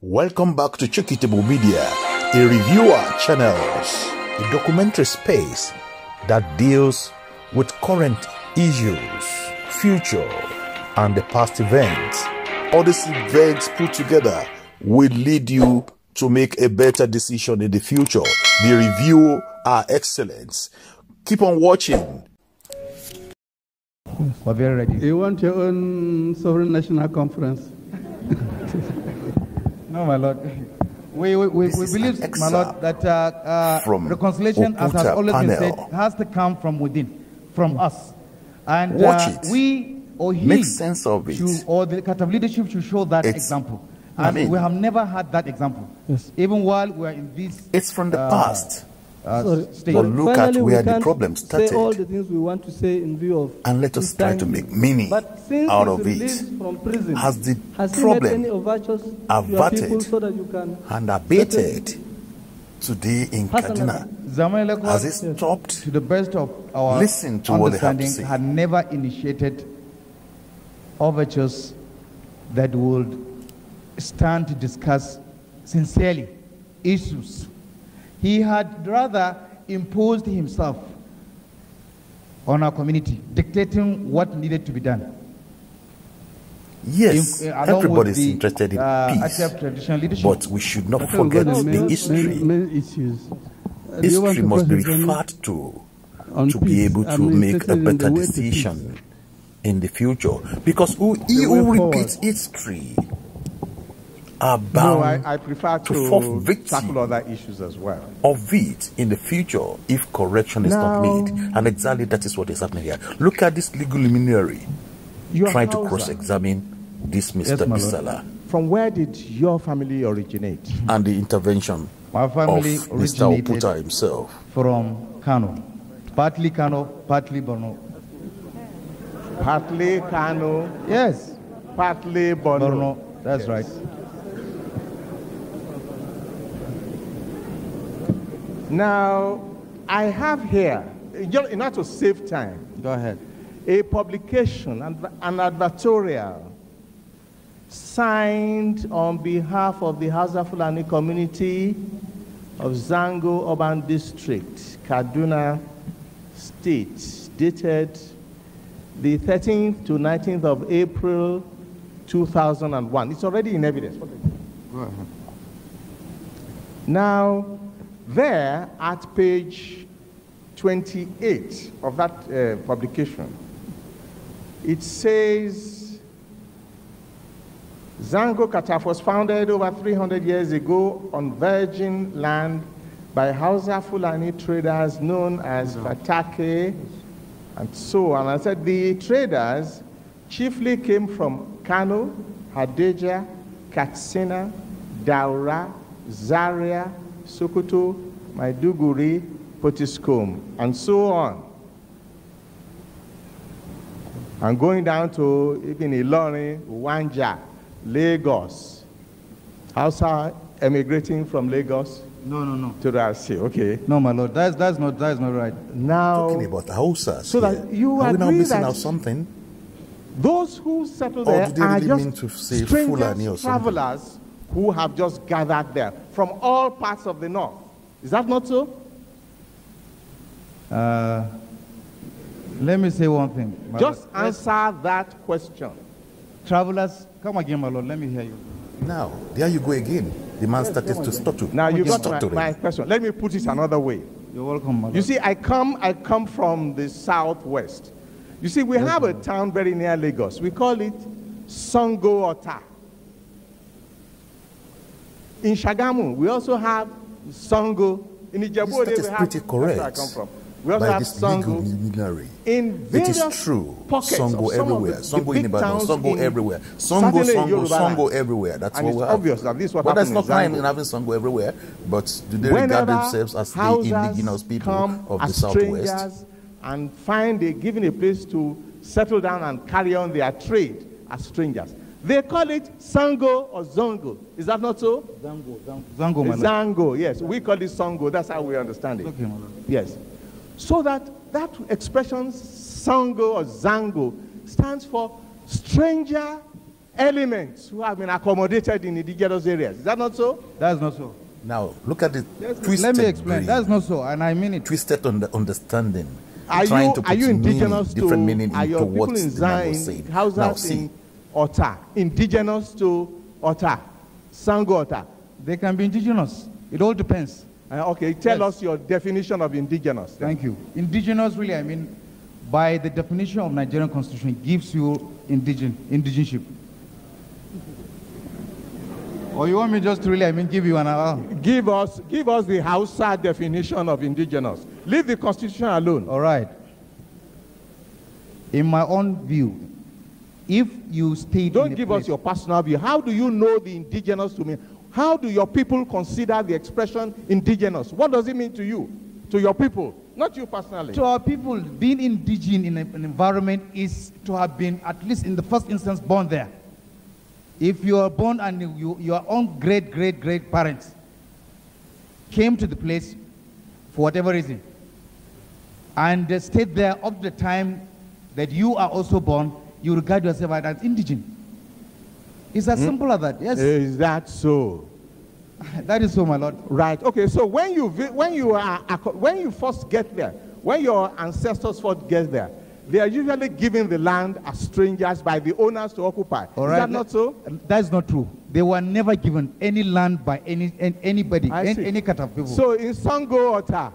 Welcome back to Interchangeably Media, a reviewer channels, a documentary space that deals with current issues, future, and the past events. All these events put together will lead you to make a better decision in the future. The review are excellent. Keep on watching. We're very ready. You want your own sovereign national conference? No, my lord. We believe, my lord, that reconciliation, as has always been said, has to come from within, from us. And we or he, make sense of it, or the Qatar leadership should show that example. And we have never had that example. Yes. Even while we are in this. It's from the past. But look at where the problem started. Say all the things we want to say in view of. And let us try to make meaning out of it. From prison, has the problem averted and abated today in Kaduna? Has it stopped? To the best of our listen to what they have to say. Had never initiated overtures that would stand to discuss sincerely issues. He had rather imposed himself on our community, dictating what needed to be done. Yes, everybody is interested in peace, but we should not forget the history. History must be referred to be able to make a better decision in the future. Because he who repeats history are bound I prefer to tackle other issues as well. Of it in the future if correction is not made. And exactly that is what is happening here. Look at this legal luminary trying to cross-examine this Mr. Bisala. From where did your family originate? And the intervention of Mr. Oputa himself. From Kano. Partly Kano, partly Borno. Partly Kano. Yes. Partly Borno. That's right. Now, I have here, in order to save time, go ahead, a publication, an advertorial, signed on behalf of the Hausa Fulani community of Zango Urban District, Kaduna State, dated the 13th to 19th of April, 2001. It's already in evidence. Go ahead. Now, there, at page 28 of that publication, it says, Zango Kataf was founded over 300 years ago on virgin land by Hausa Fulani traders known as Fatake, and so on. I said the traders chiefly came from Kano, Hadeja, Katsina, Daura, Zaria, Sokoto, Maiduguri, Potiskum, and so on. And going down to even Ilorin, Wanja, Lagos. Hausa emigrating from Lagos? No. To the sea, okay. No, my lord, that's not right. Now, talking about Hausa, so that you are we now missing that out something? Those who settle there are really just mean to say strangers, travelers who have just gathered there from all parts of the north. Is that not so? Let me say one thing. Just answer that question. Travelers, come again, my lord. Let me hear you. Now, there you go again. The man started to stop you. Now you got my question. Let me put it another way. You're welcome, my lord. You see, I come from the southwest. You see, we have a town very near Lagos. We call it Sango Ota. In Shagamu, we also have Sango. In Ijebu, that is pretty correct. That's where I come from. We also have Sango. In various it is true. Pockets Songo everywhere. Songo in Ibadan. Songo everywhere. Songo everywhere. That's what we have. Obvious that this is what but happens. That's not crime in having Songo everywhere. But do they regard themselves as the indigenous people of the southwest? And given a place to settle down and carry on their trade as strangers. They call it Sango or Zongo. Is that not so? Zango, my lord. Zango, yes. We call it Sango. That's how we understand it. Okay, my lord. Yes. So that expression Sango or Zango stands for stranger elements who have been accommodated in indigenous areas. Is that not so? That's not so. Now, look at the twisted Let me explain. brain, That's not so, and I mean it. twisted understanding. Are trying to put you indigenous different to, meaning are into your what people in the man was Zion, saying. houses Now, see, in Ota, indigenous to Ota, Sango Ota? They can be indigenous. It all depends. Okay, tell us your definition of indigenous. Thank you. Indigenous, really, I mean, by the definition of Nigerian Constitution, it gives you indigenship. Or you want me just to really, I mean, give you an Give us the Hausa definition of indigenous. Leave the Constitution alone. All right. In my own view, if you stay Don't give us your personal view. How do you know the indigenous to mean? How do your people consider the expression indigenous? What does it mean to you, to your people, not you personally? To our people, being indigenous in an environment is to have been, at least in the first instance, born there. If you are born and your own great parents came to the place for whatever reason, and they stayed there up to the time that you are also born, you regard yourself as indigenous. It's as simple as that. Yes. Is that so? That is so, my lord. Right. Okay. So when you first get there, when your ancestors first get there, they are usually given the land as strangers by the owners to occupy. All Is right. that not so? That's not true. They were never given any land by anybody, any kind of people. So in Sango Ota,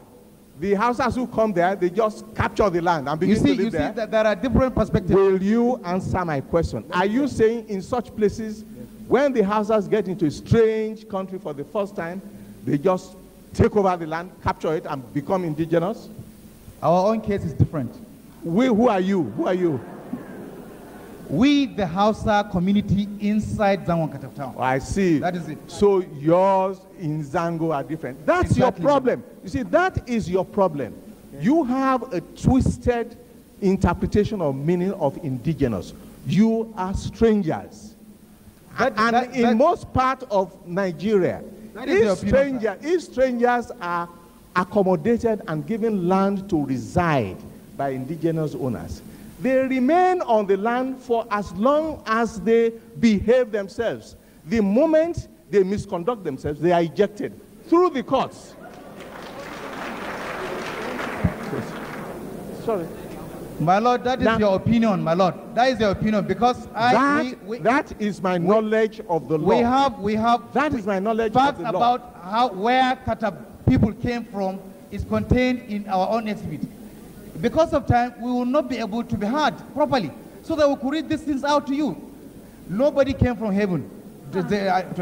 the houses who come there, they just capture the land and begin to live there. You see that there are different perspectives. Will you answer my question? Are you saying in such places, when the houses get into a strange country for the first time, they just take over the land, capture it, and become indigenous? Our own case is different. Who are you? Who are you? We, the Hausa community inside Zango town. Oh, I see. That is it. So yours in Zango are different. That's Exactly. your problem. You see, that is your problem. You have a twisted interpretation of meaning of indigenous. You are strangers. In most part of Nigeria, if strangers are accommodated and given land to reside by indigenous owners, they remain on the land for as long as they behave themselves. The moment they misconduct themselves, they are ejected through the courts. Sorry. My lord, that is your opinion, my lord. That is your opinion, because that is my knowledge of the law. We have that is my knowledge facts of the law. about where Kata people came from is contained in our own exhibit. Because of time, we will not be able to be heard properly, so that we could read these things out to you. Nobody came from heaven to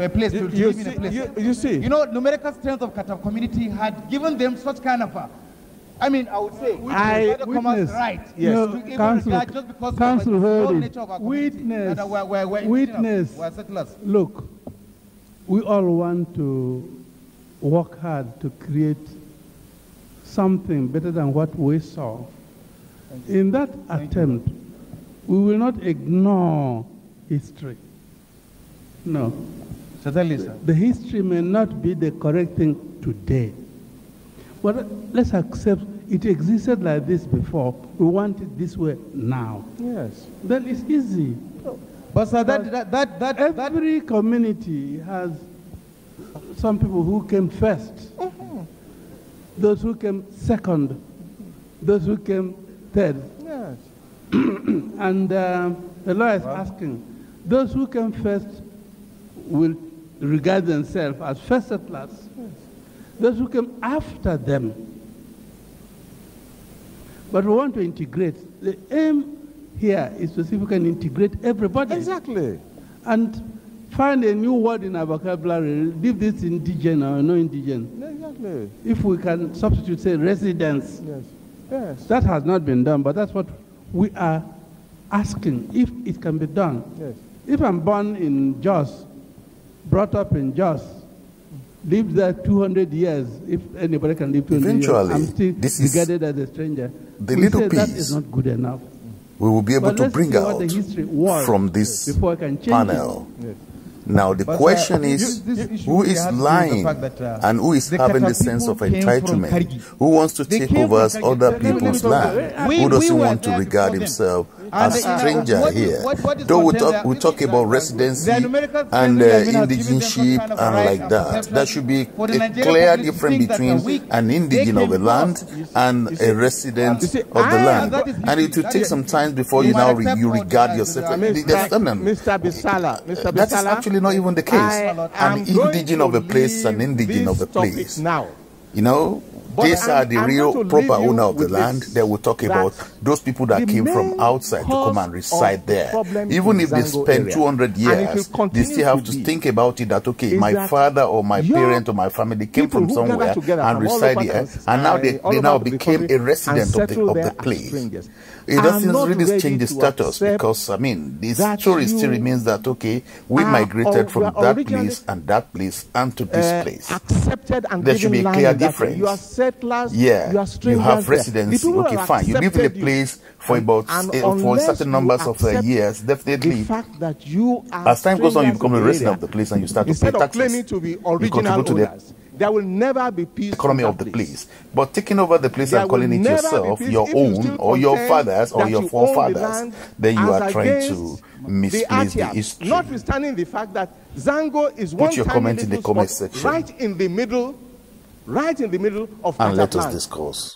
a place to live in a place. You see, you know, numerical strength of Kata community had given them such kind of a, I mean, I would say, witness. Right. Yes. No, to council, just because council of the whole heard nature of our witness. witness. Witness. Look, we all want to work hard to create something better than what we saw. In that attempt, we will not ignore history. No. Certainly, sir. The history may not be the correct thing today. But let's accept it existed like this before. We want it this way now. Yes. Then it's easy. But sir, every community has some people who came first, those who came second, those who came third. Yes. And the law is asking, those who came first will regard themselves as first at last. Yes. Those who came after them. But we want to integrate. The aim here is to see if we can integrate everybody. Exactly. And find a new word in our vocabulary, leave this indigen or no indigen. Exactly. If we can substitute, say, residence. Yes. Yes. That has not been done, but that's what we are asking, if it can be done. Yes. If I'm born in Jos, brought up in Jos, lived there 200 years, if anybody can live 200 years, I'm still regarded as a stranger. The little piece that is not good enough. We will be able to bring out from this panel. Yes. Now the question is, who is lying and who is having the sense of entitlement? Who wants to take over other people's land? Who doesn't want to regard himself as stranger here. Though we talk about residency and indigenship and like that, there should be a clear difference between an indigene of the land and a resident of the land. And it will take some time before you regard yourself as Mr. Bisala. That is actually not even the case. An indigene of a place is an indigene of a place. Now, you know, these are the real proper owner of the land. They will talk about those people that came from outside to come and reside there. Even if they spend 200 years, they still have to think about it that, okay, my father or my parent or my family came from somewhere and reside here, and now they now became a resident of the place. It doesn't really change the status, because, I mean, the story still remains that, okay, we migrated from that place and to this place. There should be a clear difference. You are settlers, you have residency. Okay, fine. You live in a place for about for certain numbers of years, definitely. The fact that you are as time goes on, you become a resident of the place and you start to pay taxes. Claiming to be original owners, there will never be peace. Economy of the place. But taking over the place and calling it yourself, your own, or your father's, or your forefathers, then you are trying to misplace the history. Notwithstanding the fact that Zango is one Put your comment in the comment section. right in the middle of and let us land. discuss.